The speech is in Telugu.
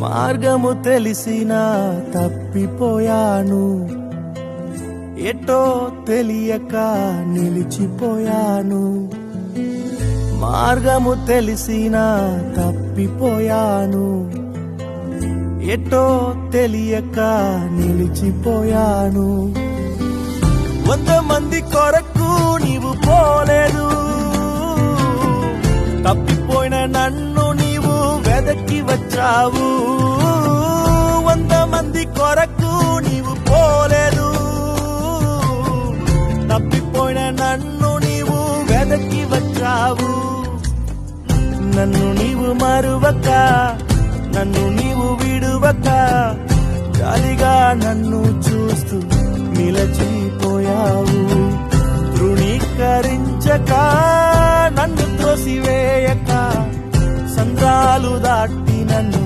మార్గము తెలిసినా తప్పిపోయాను, ఎటో తెలియక నిలిచిపోయాను. మార్గము తెలిసినా తప్పిపోయాను, ఎటో తెలియక నిలిచిపోయాను. 100 మంది కొరకు నీవు పోలేదు, తప్పిపోయిన నన్ను నీవు వెదకి వచ్చావు. 100 మంది కొరకు నీవు పోలేదు, తప్పిపోయిన నన్ను నీవు వెదకి వచ్చావు. నన్ను నీవు మరువక, నన్ను నీవు విడువక, జాలిగా నన్ను చూస్తూ నిలచిపోయావు. తృణీకరించక, నన్ను త్రోసివేయక, సంద్రాలు దాటి నన్ను